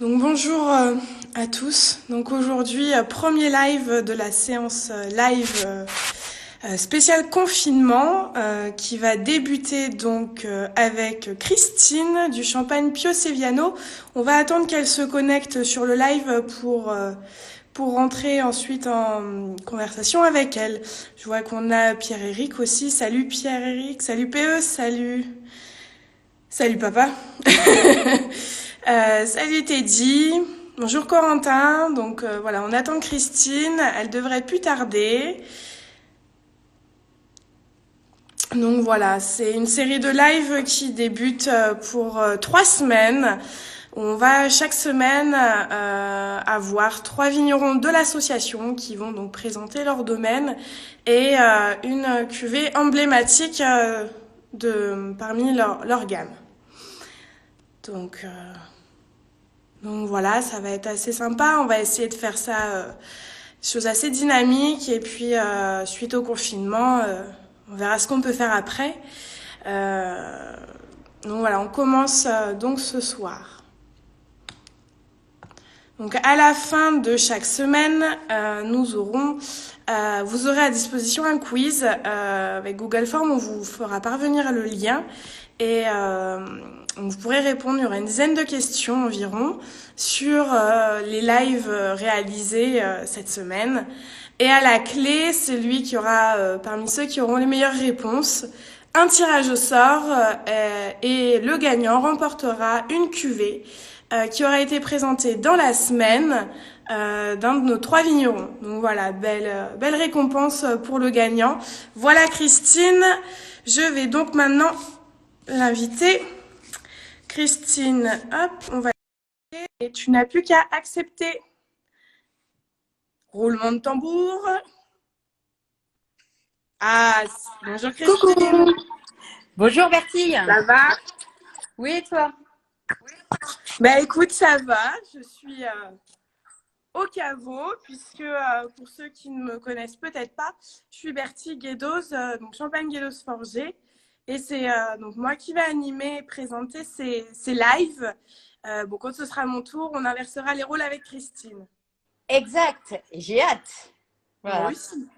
Donc bonjour à tous. Donc aujourd'hui, premier live de la séance live spécial confinement qui va débuter donc avec Christine du Champagne Pio Seviano. On va attendre qu'elle se connecte sur le live pour rentrer ensuite en conversation avec elle. Je vois qu'on a Pierre-Éric aussi. Salut Pierre-Éric, salut PE, salut. Salut papa. Salut Teddy. Bonjour Corentin. Donc voilà, on attend Christine. Elle devrait plus tarder. Donc voilà, c'est une série de live qui débute pour 3 semaines. On va chaque semaine avoir 3 vignerons de l'association qui vont donc présenter leur domaine et une cuvée emblématique parmi leur gamme. Donc, euh, Donc voilà, ça va être assez sympa. On va essayer de faire ça, chose assez dynamique. Et puis, suite au confinement, on verra ce qu'on peut faire après. Euh, donc voilà, on commence donc ce soir. Donc à la fin de chaque semaine, vous aurez à disposition un quiz avec Google Form. On vous fera parvenir le lien et vous pourrez répondre. Il y aura une dizaine de questions environ sur les lives réalisés cette semaine. Et à la clé, celui qui aura, parmi ceux qui auront les meilleures réponses, un tirage au sort et le gagnant remportera une cuvée qui aura été présentée dans la semaine d'un de nos 3 vignerons. Donc voilà, belle récompense pour le gagnant. Voilà Christine, je vais donc maintenant l'inviter. Christine, hop, on va... Et tu n'as plus qu'à accepter. Roulement de tambour. Ah, bonjour Christine. Coucou. Bonjour Bertille. Ça va? Oui, et toi? Ben écoute, ça va. Je suis au caveau, puisque pour ceux qui ne me connaissent peut-être pas, je suis Bertie Guédos, donc Champagne Guédos Forgé. Et c'est donc moi qui vais animer et présenter ces lives. Bon, quand ce sera mon tour, on inversera les rôles avec Christine. Exact, j'ai hâte. Moi Voilà. aussi.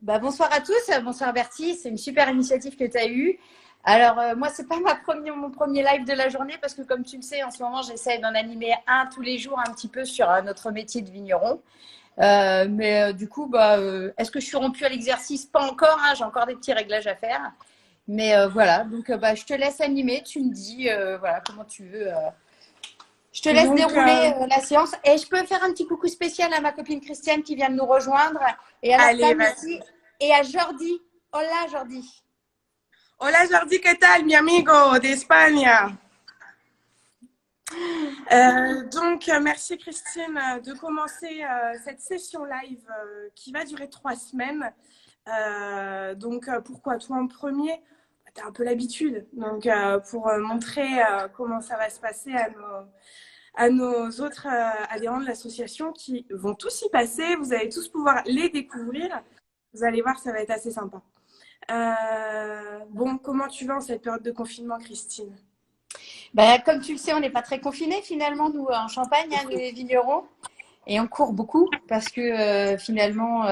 Bonsoir à tous, bonsoir Bertille, c'est une super initiative que tu as eue. Alors, moi, c'est pas mon premier live de la journée parce que, comme tu le sais, en ce moment, j'essaie d'en animer un tous les jours un petit peu sur notre métier de vigneron. Du coup, est-ce que je suis rompue à l'exercice? Pas encore, hein, j'ai encore des petits réglages à faire. Mais voilà, donc je te laisse animer, tu me dis voilà, comment tu veux. Je te laisse Donc, dérouler la séance et je peux faire un petit coucou spécial à ma copine Christiane qui vient de nous rejoindre et à la allez, femme vas-y. ici et à Jordi. Hola Jordi. Hola Jordi, ¿qué tal, mi amigo de España? Merci Christine de commencer cette session live qui va durer 3 semaines. Pourquoi toi en premier? Tu as un peu l'habitude. Donc, pour montrer comment ça va se passer à nos autres adhérents de l'association qui vont tous y passer. Vous allez tous pouvoir les découvrir. Vous allez voir, ça va être assez sympa. Bon, comment tu vas en cette période de confinement, Christine? Comme tu le sais, on n'est pas très confinés finalement, nous, en Champagne, hein, les vignerons. Et on court beaucoup parce que finalement,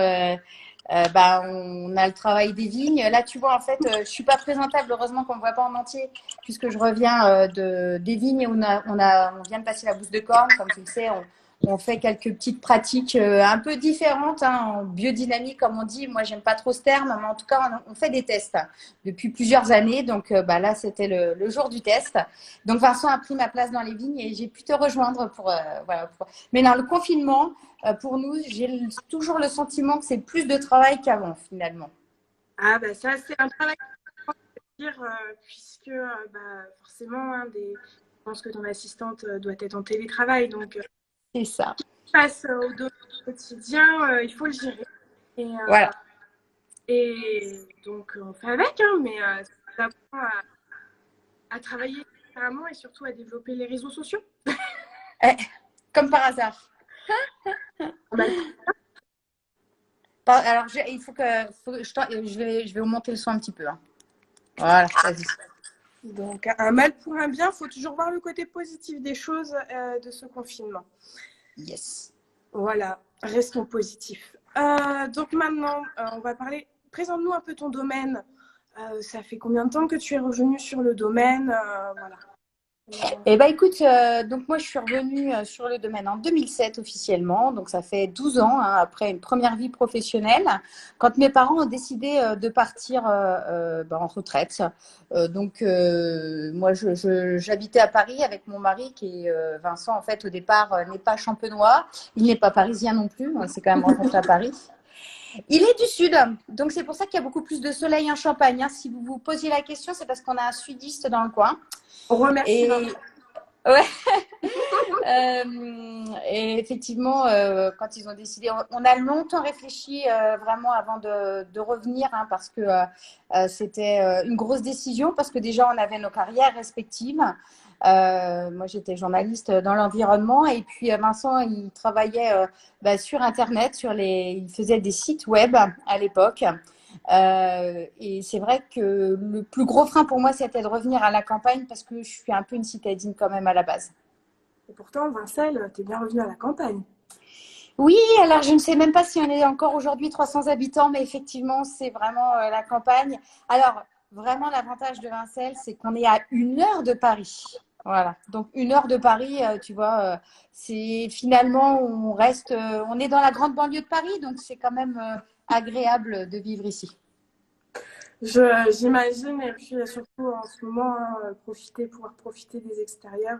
on a le travail des vignes. Là, tu vois, en fait, je suis pas présentable. Heureusement qu'on me voit pas en entier puisque je reviens des vignes où on vient de passer la bouse de corne. Comme tu le sais, on fait quelques petites pratiques un peu différentes, hein, en biodynamie, comme on dit. Moi, j'aime pas trop ce terme, mais en tout cas, on fait des tests depuis plusieurs années. Donc, là, c'était le jour du test. Donc, Vincent a pris ma place dans les vignes et j'ai pu te rejoindre voilà. Mais dans le confinement, pour nous, j'ai toujours le sentiment que c'est plus de travail qu'avant, finalement. Ah, bah ça, c'est un travail à dire, puisque forcément, hein, je pense que ton assistante doit être en télétravail. Donc, C'est ça. face au quotidien, il faut le gérer. Et, Voilà. donc, on fait avec, hein, mais ça apprend à travailler différemment et surtout à développer les réseaux sociaux. Comme par hasard. Bah, Alors, il faut que je vais augmenter le son un petit peu. Hein. Voilà, vas-y. Donc, un mal pour un bien, il faut toujours voir le côté positif des choses de ce confinement. Yes. Voilà, restons positifs. Donc maintenant, on va parler. Présente-nous un peu ton domaine. Ça fait combien de temps que tu es revenu sur le domaine voilà. Eh ben écoute, donc moi je suis revenue sur le domaine en 2007 officiellement, donc ça fait 12 ans après une première vie professionnelle, quand mes parents ont décidé de partir en retraite. Moi j'habitais à Paris avec mon mari qui est Vincent, en fait au départ n'est pas champenois, il n'est pas parisien non plus, on s'est quand même rencontrés à Paris. Il est du sud, donc c'est pour ça qu'il y a beaucoup plus de soleil en Champagne. Si vous vous posiez la question, c'est parce qu'on a un sudiste dans le coin. On remercie. Et, ouais. Et effectivement, quand ils ont décidé, on a longtemps réfléchi vraiment avant de revenir, parce que c'était une grosse décision, parce que déjà on avait nos carrières respectives. Moi, j'étais journaliste dans l'environnement et puis Vincent, il travaillait sur Internet, il faisait des sites web à l'époque. Et c'est vrai que le plus gros frein pour moi, c'était de revenir à la campagne parce que je suis un peu une citadine quand même à la base. Et pourtant, Vincel, tu es bien revenu à la campagne. Oui, alors je ne sais même pas si on est encore aujourd'hui 300 habitants, mais effectivement, c'est vraiment la campagne. Alors, vraiment, l'avantage de Vincel, c'est qu'on est à 1 heure de Paris. Voilà, donc 1 heure de Paris, tu vois, c'est finalement, on est dans la grande banlieue de Paris, donc c'est quand même agréable de vivre ici. J'imagine, et puis surtout en ce moment, pouvoir profiter des extérieurs,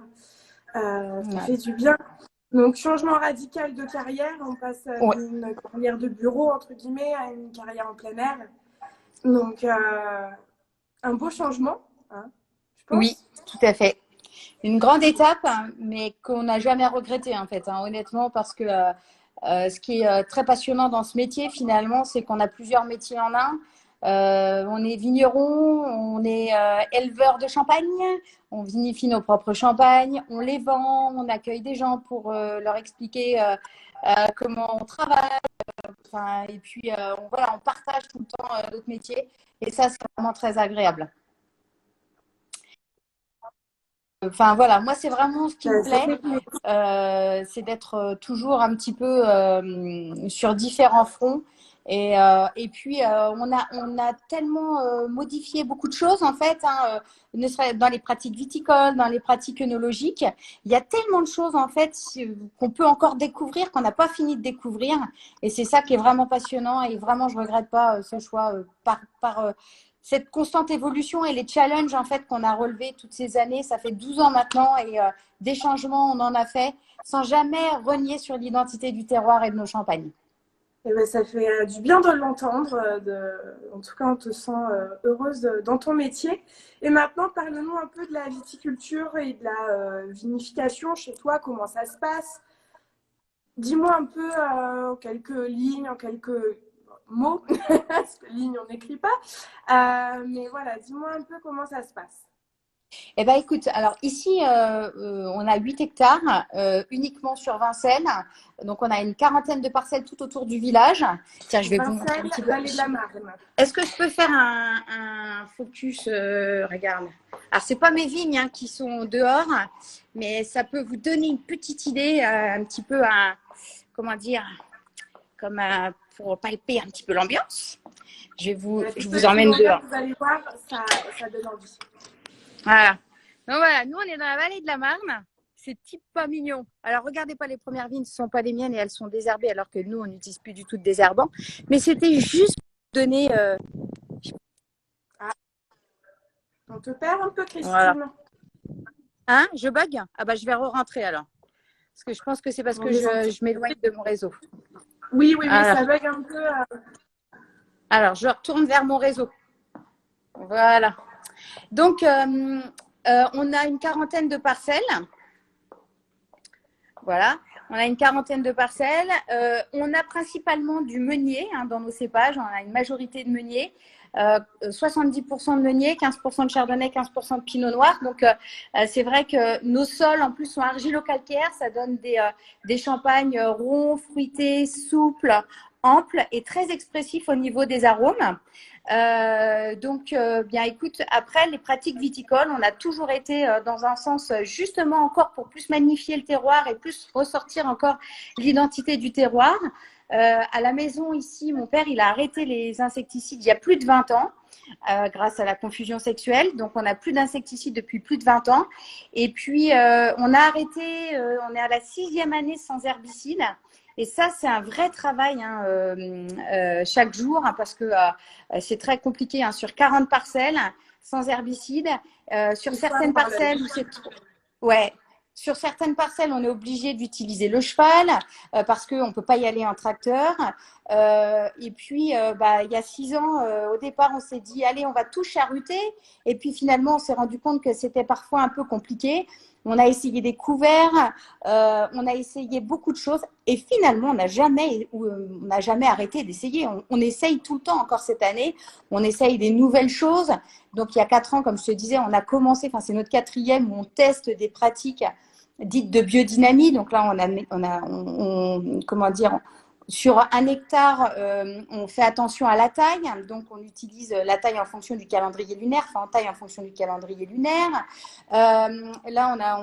ça fait du bien. Donc, changement radical de carrière, on passe d'une carrière de bureau, entre guillemets, à une carrière en plein air. Donc, un beau changement, je pense. Oui, tout à fait. Une grande étape, mais qu'on n'a jamais regretté, en fait, honnêtement, parce que ce qui est très passionnant dans ce métier, finalement, c'est qu'on a plusieurs métiers en un. On est vigneron, on est éleveur de champagne, on vinifie nos propres champagnes, on les vend, on accueille des gens pour leur expliquer comment on travaille. Et puis, on partage tout le temps notre métier. Et ça, c'est vraiment très agréable. Moi, c'est vraiment ce qui me plaît, c'est d'être toujours un petit peu sur différents fronts. Et puis, on a tellement modifié beaucoup de choses, en fait, ne serait dans les pratiques viticoles, dans les pratiques œnologiques. Il y a tellement de choses, en fait, qu'on peut encore découvrir, qu'on n'a pas fini de découvrir. Et c'est ça qui est vraiment passionnant. Et vraiment, je ne regrette pas ce choix par cette constante évolution et les challenges, en fait, qu'on a relevés toutes ces années. Ça fait 12 ans maintenant et des changements, on en a fait sans jamais renier sur l'identité du terroir et de nos champagnes. Eh ben, ça fait du bien de l'entendre. En tout cas, on te sent heureuse dans ton métier. Et maintenant, parle-nous un peu de la viticulture et de la vinification chez toi. Comment ça se passe? Dis-moi un peu en quelques lignes, en quelques mots, parce que ligne, on n'écrit pas. Mais voilà, dis-moi un peu comment ça se passe. Eh bien, écoute, alors ici, on a 8 hectares uniquement sur Vincel. Donc, on a une quarantaine de parcelles tout autour du village. Tiens, je vais vous montrer un petit peu. Vallée de la Marne. Est-ce que je peux faire un focus regarde. Alors, ce n'est pas mes vignes qui sont dehors, mais ça peut vous donner une petite idée, un petit peu, comment dire, pour palper un petit peu l'ambiance. Je vous emmène dehors. Vous allez voir, ça donne envie. Voilà. Donc voilà, nous on est dans la vallée de la Marne. C'est type pas mignon. Alors regardez pas les premières vignes, ce ne sont pas les miennes et elles sont désherbées alors que nous on n'utilise plus du tout de désherbant. Mais c'était juste pour donner. On te perd un peu, Christine. Voilà. Je bug? Ah bah je vais re-rentrer alors. Parce que je pense que c'est parce que je m'éloigne de mon réseau. Oui, ça bug un peu. Alors je retourne vers mon réseau. Voilà. Donc, on a une quarantaine de parcelles. Voilà, on a une quarantaine de parcelles. On a principalement du meunier dans nos cépages. On a une majorité de meunier. 70% de meunier, 15% de chardonnay, 15% de pinot noir. Donc, c'est vrai que nos sols, en plus, sont argilo-calcaires. Ça donne des champagnes ronds, fruités, souples, ample et très expressif au niveau des arômes. Bien écoute, après les pratiques viticoles, on a toujours été dans un sens justement encore pour plus magnifier le terroir et plus ressortir encore l'identité du terroir. À la maison ici, mon père, il a arrêté les insecticides il y a plus de 20 ans. Grâce à la confusion sexuelle. Donc, on n'a plus d'insecticides depuis plus de 20 ans. Et puis, on a arrêté, on est à la 6e année sans herbicide. Et ça, c'est un vrai travail chaque jour parce que c'est très compliqué. Sur 40 parcelles, sans herbicide. Sur certaines parcelles où c'est trop… Ouais. Sur certaines parcelles, on est obligé d'utiliser le cheval parce qu'on ne peut pas y aller en tracteur. Et puis, il y a 6 ans, au départ, on s'est dit, allez, on va tout charruter. Et puis, finalement, on s'est rendu compte que c'était parfois un peu compliqué. On a essayé des couverts, on a essayé beaucoup de choses. Et finalement, on n'a jamais arrêté d'essayer. On essaye tout le temps, encore cette année. On essaye des nouvelles choses. Donc, il y a 4 ans, comme je te disais, on a commencé, c'est notre 4e, où on teste des pratiques dites de biodynamie. Donc là, sur 1 hectare, on fait attention à la taille. Donc, on utilise la taille en fonction du calendrier lunaire. Enfin, on taille en fonction du calendrier lunaire. Là,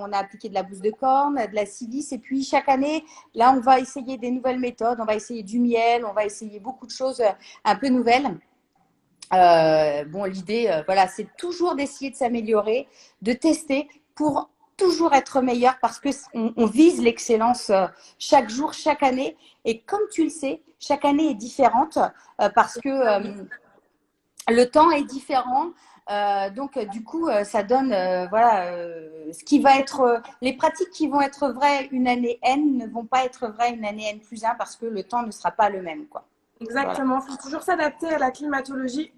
on a appliqué de la bouse de corne, de la silice. Et puis, chaque année, là, on va essayer des nouvelles méthodes. On va essayer du miel. On va essayer beaucoup de choses un peu nouvelles. L'idée, c'est toujours d'essayer de s'améliorer, de tester pour toujours être meilleur parce qu'on vise l'excellence chaque jour, chaque année. Et comme tu le sais, chaque année est différente parce que le temps est différent. Du coup, ça donne ce qui va être les pratiques qui vont être vraies une année N ne vont pas être vraies une année N+1 parce que le temps ne sera pas le même, quoi. Exactement, il faut toujours s'adapter à la climatologie.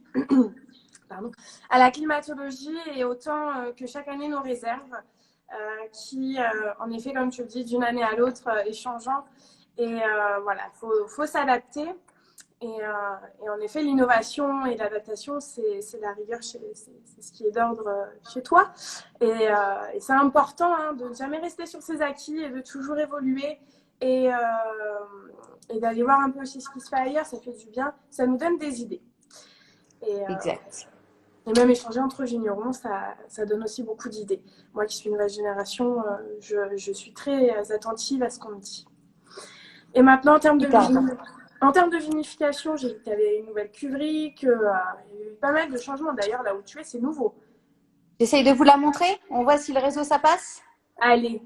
Pardon. À la climatologie et au temps que chaque année nous réserve, qui, en effet, comme tu le dis, d'une année à l'autre est changeant. Et faut s'adapter. Et en effet, l'innovation et l'adaptation, c'est la rigueur, c'est ce qui est d'ordre chez toi. Et c'est important de ne jamais rester sur ses acquis et de toujours évoluer et d'aller voir un peu aussi ce qui se fait ailleurs. Ça fait du bien, ça nous donne des idées. Exact. Et même échanger entre vignerons, ça donne aussi beaucoup d'idées. Moi qui suis nouvelle génération, je suis très attentive à ce qu'on me dit. Et maintenant, en termes de vinification, j'ai vu que tu avais une nouvelle cuverie, qu'il y a eu pas mal de changements. D'ailleurs, là où tu es, c'est nouveau. J'essaye de vous la montrer. On voit si le réseau, ça passe. Allez,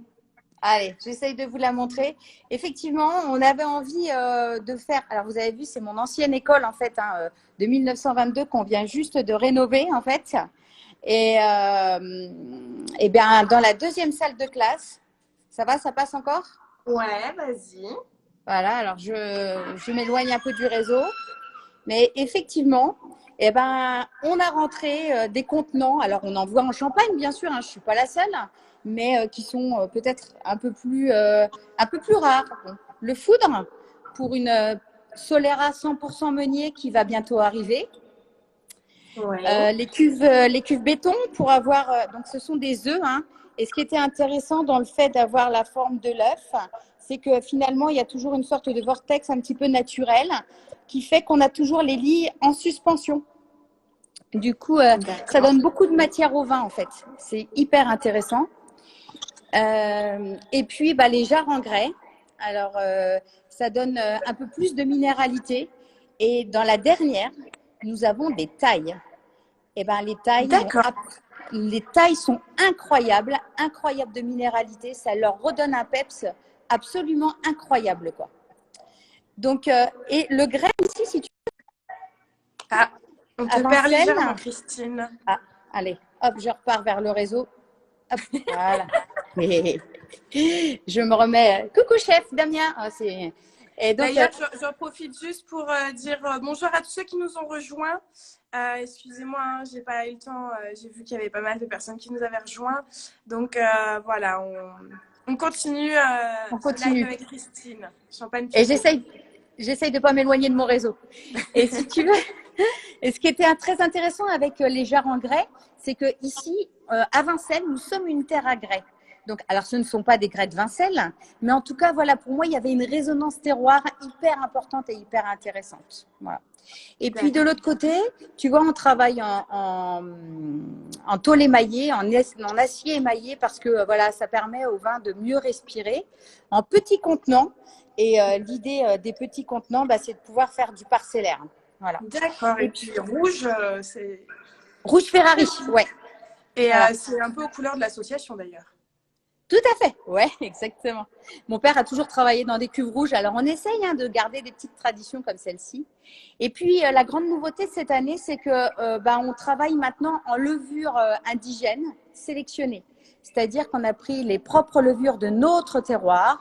j'essaye de vous la montrer. Effectivement, on avait envie de faire… Alors, vous avez vu, c'est mon ancienne école, en fait, de 1922 qu'on vient juste de rénover, en fait. Et bien, dans la 2e salle de classe, ça va, ça passe encore? Ouais, vas-y. Voilà, alors je m'éloigne un peu du réseau. Mais effectivement, on a rentré des contenants. Alors, on en voit en Champagne, bien sûr, je ne suis pas la seule, mais qui sont peut-être un peu plus rares. Le foudre pour une Solera 100% meunier qui va bientôt arriver. Ouais. Les cuves béton pour avoir… donc, ce sont des œufs. Et ce qui était intéressant dans le fait d'avoir la forme de l'œuf, c'est que finalement, il y a toujours une sorte de vortex un petit peu naturel qui fait qu'on a toujours les lits en suspension. Du coup, ça donne beaucoup de matière au vin, en fait. C'est hyper intéressant. Et puis, les jarres en grès. Alors, ça donne un peu plus de minéralité. Et dans la dernière, nous avons des tailles. Et les tailles sont incroyables de minéralité. Ça leur redonne un peps absolument incroyable, quoi. Donc, et le grain ici, si tu veux… On te perd légèrement, Christine. Allez, hop, je repars vers le réseau. Hop, voilà. Je me remets… Coucou, chef, Damien. D'ailleurs, j'en profite juste pour dire bonjour à tous ceux qui nous ont rejoints. Excusez-moi, j'ai pas eu le temps. J'ai vu qu'il y avait pas mal de personnes qui nous avaient rejoints. Donc, voilà, on continue. On continue avec Christine. Champagne. Et j'essaye de pas m'éloigner de mon réseau. Et si tu veux… Et ce qui était très intéressant avec les jarres en grès, c'est que ici, à Vincennes, nous sommes une terre à grès. Donc, alors, ce ne sont pas des grès de Vincelles, mais en tout cas, voilà, pour moi, il y avait une résonance terroir hyper importante et hyper intéressante. Voilà. Et puis, de l'autre côté, tu vois, on travaille en tôle émaillée, en acier émaillé, parce que, voilà, ça permet au vin de mieux respirer en petits contenants. Et l'idée des petits contenants, bah, c'est de pouvoir faire du parcellaire. Voilà. D'accord. Et puis rouge, c'est… Rouge Ferrari, ouais. Et voilà. c'est un peu aux couleurs de l'association d'ailleurs. Tout à fait, ouais, exactement. Mon père a toujours travaillé dans des cuves rouges, alors on essaye de garder des petites traditions comme celle-ci. Et puis la grande nouveauté de cette année, c'est que on travaille maintenant en levure indigène sélectionnée. C'est-à-dire qu'on a pris les propres levures de notre terroir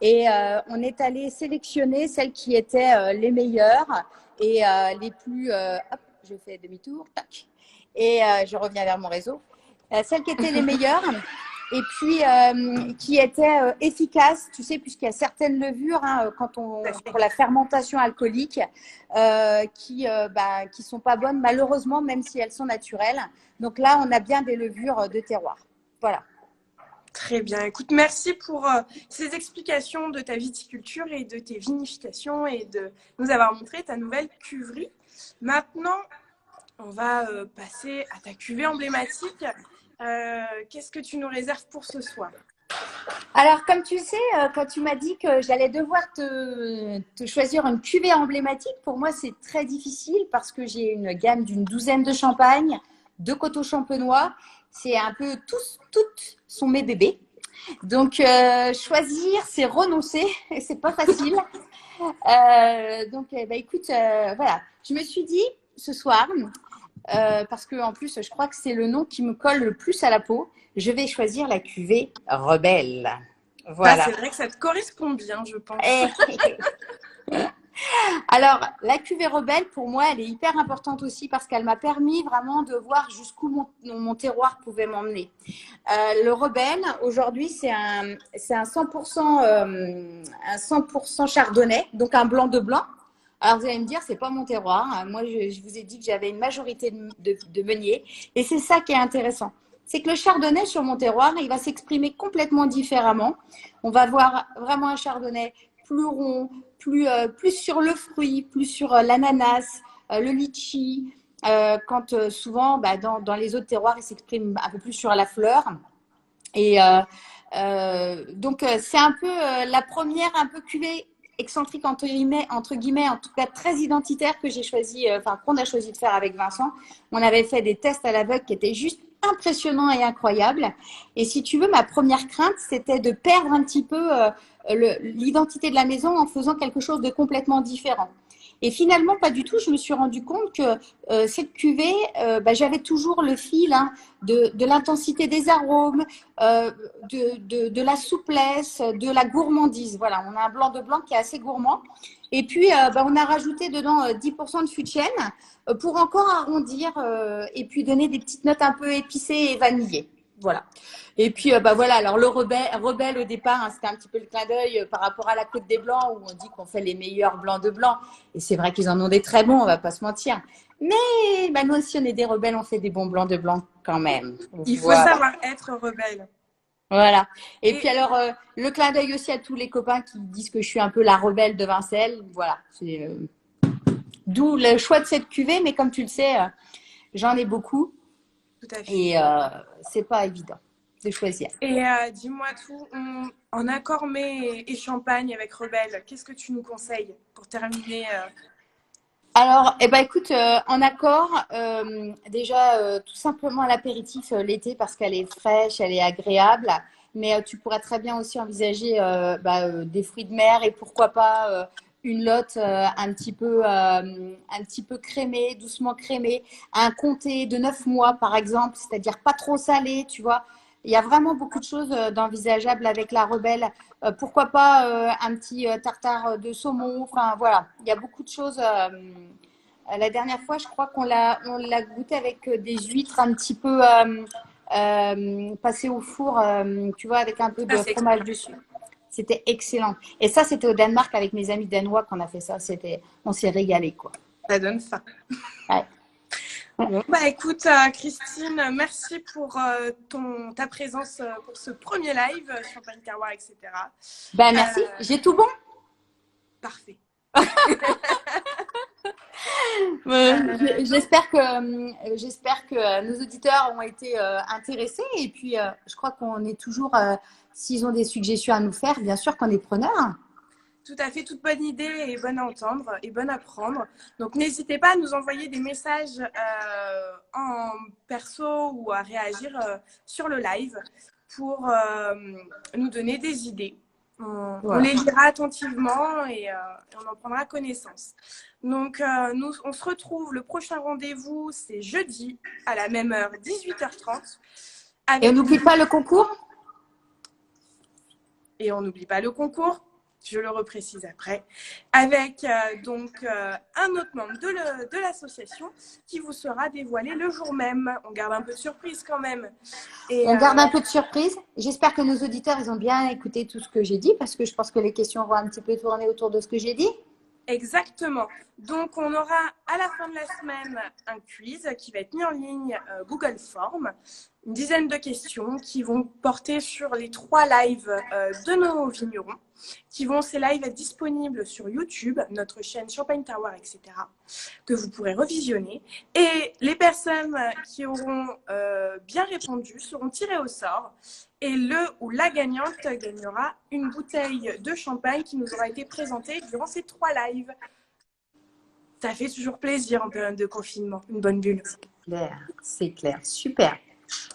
et on est allé sélectionner celles qui étaient les meilleures et les plus… hop, je fais demi-tour, tac. Et je reviens vers mon réseau. Celles qui étaient les meilleures et puis qui étaient efficaces, tu sais, puisqu'il y a certaines levures pour la fermentation alcoolique qui sont pas bonnes malheureusement, même si elles sont naturelles. Donc là, on a bien des levures de terroir. Voilà. Très bien. Écoute, merci pour ces explications de ta viticulture et de tes vinifications et de nous avoir montré ta nouvelle cuverie. Maintenant, on va passer à ta cuvée emblématique. Qu'est-ce que tu nous réserves pour ce soir? Alors, comme tu sais, quand tu m'as dit que j'allais devoir te choisir une cuvée emblématique, pour moi, c'est très difficile parce que j'ai une gamme d'une douzaine de champagnes, de coteaux champenois. C'est un peu toutes sont mes bébés. Donc, choisir, c'est renoncer et c'est pas facile. Écoute, voilà. Je me suis dit ce soir, parce que en plus, je crois que c'est le nom qui me colle le plus à la peau, je vais choisir la cuvée Rebelle. Voilà. C'est vrai que ça te correspond bien, je pense. Alors, la cuvée Rebelle, pour moi, elle est hyper importante aussi parce qu'elle m'a permis vraiment de voir jusqu'où mon terroir pouvait m'emmener. Le Rebelle, aujourd'hui, c'est un 100% chardonnay, donc un blanc de blanc. Alors, vous allez me dire, c'est pas mon terroir. Moi, je vous ai dit que j'avais une majorité de meuniers. Et c'est ça qui est intéressant. C'est que le chardonnay sur mon terroir, il va s'exprimer complètement différemment. On va voir vraiment un chardonnay plus rond, plus sur le fruit, plus sur l'ananas, le litchi. Quand souvent, dans les autres terroirs, il s'exprime un peu plus sur la fleur. Et donc, c'est un peu la première un peu cuvée excentrique entre guillemets, en tout cas très identitaire que j'ai choisi, qu'on a choisi de faire avec Vincent. On avait fait des tests à l'aveugle qui étaient juste impressionnants et incroyables. Et si tu veux, ma première crainte, c'était de perdre un petit peu l'identité de la maison en faisant quelque chose de complètement différent. Et finalement, pas du tout. Je me suis rendu compte que cette cuvée, j'avais toujours le fil de l'intensité des arômes, de la souplesse, de la gourmandise. Voilà, on a un blanc de blanc qui est assez gourmand. Et puis, on a rajouté dedans 10% de fût de chêne pour encore arrondir et puis donner des petites notes un peu épicées et vanillées. Voilà. Et puis, voilà. Alors, le rebelle au départ, c'était un petit peu le clin d'œil par rapport à la Côte des Blancs où on dit qu'on fait les meilleurs blancs de blanc. Et c'est vrai qu'ils en ont des très bons, on va pas se mentir. Mais nous aussi, on est des rebelles, on fait des bons blancs de blanc quand même. Il faut savoir être rebelle. Voilà. Et puis alors, le clin d'œil aussi à tous les copains qui disent que je suis un peu la rebelle de Vincelles. Voilà. C'est d'où le choix de cette cuvée. Mais comme tu le sais, j'en ai beaucoup. Tout à fait. Et c'est pas évident de choisir. Et dis-moi tout, en accord mets et champagne avec Rebelle, qu'est-ce que tu nous conseilles pour terminer Alors, écoute, en accord, déjà tout simplement à l'apéritif l'été parce qu'elle est fraîche, elle est agréable. Mais tu pourrais très bien aussi envisager des fruits de mer et pourquoi pas une lotte un petit peu crémée, doucement crémée, un comté de 9 mois par exemple, c'est-à-dire pas trop salé, tu vois. Il y a vraiment beaucoup de choses d'envisageables avec la Rebelle. Pourquoi pas un petit tartare de saumon. Enfin, voilà. Il y a beaucoup de choses. La dernière fois, je crois qu'on l'a goûté avec des huîtres un petit peu passées au four, tu vois, avec un peu de fromage dessus. C'était excellent. Et ça, c'était au Danemark avec mes amis danois qu'on a fait ça. On s'est régalé, quoi. Ça donne faim. Ouais. Bon, bah écoute, Christine, merci pour ta présence pour ce premier live, Champagne Terroir, etc. Ben, merci. J'ai tout bon? Parfait. J'espère que nos auditeurs ont été intéressés. Et puis, je crois qu'on est toujours, s'ils ont des suggestions à nous faire, bien sûr qu'on est preneurs. Tout à fait, toute bonne idée et bonne à entendre et bonne à prendre. Donc, n'hésitez pas à nous envoyer des messages en perso ou à réagir sur le live pour nous donner des idées. On les lira attentivement et on en prendra connaissance. Donc, on se retrouve. Le prochain rendez-vous, c'est jeudi à la même heure, 18h30. Et on n'oublie pas le concours? Et on n'oublie pas le concours. Je le reprécise après, avec un autre membre de l'association qui vous sera dévoilé le jour même. On garde un peu de surprise quand même. Et on garde un peu de surprise. J'espère que nos auditeurs, ils ont bien écouté tout ce que j'ai dit, parce que je pense que les questions vont un petit peu tourner autour de ce que j'ai dit. Exactement. Donc, on aura à la fin de la semaine un quiz qui va être mis en ligne Google Form. Une dizaine de questions qui vont porter sur les 3 lives de nos vignerons. Ces lives être disponibles sur YouTube, notre chaîne Champagne Terroir, etc., que vous pourrez revisionner. Et les personnes qui auront bien répondu seront tirées au sort. Et le ou la gagnante gagnera une bouteille de champagne qui nous aura été présentée durant ces 3 lives. Ça fait toujours plaisir en période de confinement, une bonne bulle. C'est clair, super.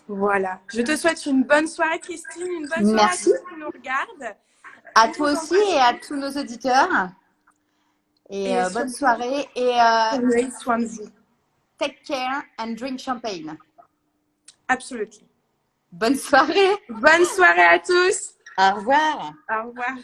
Voilà. Je te souhaite une bonne soirée, Christine, une bonne soirée à tous qui nous regardent. À toi aussi et à tous nos auditeurs. Et bonne soirée. Et prenez soin de vous. Take care and drink champagne. Absolutely. Bonne soirée. Bonne soirée à tous. Au revoir. Au revoir.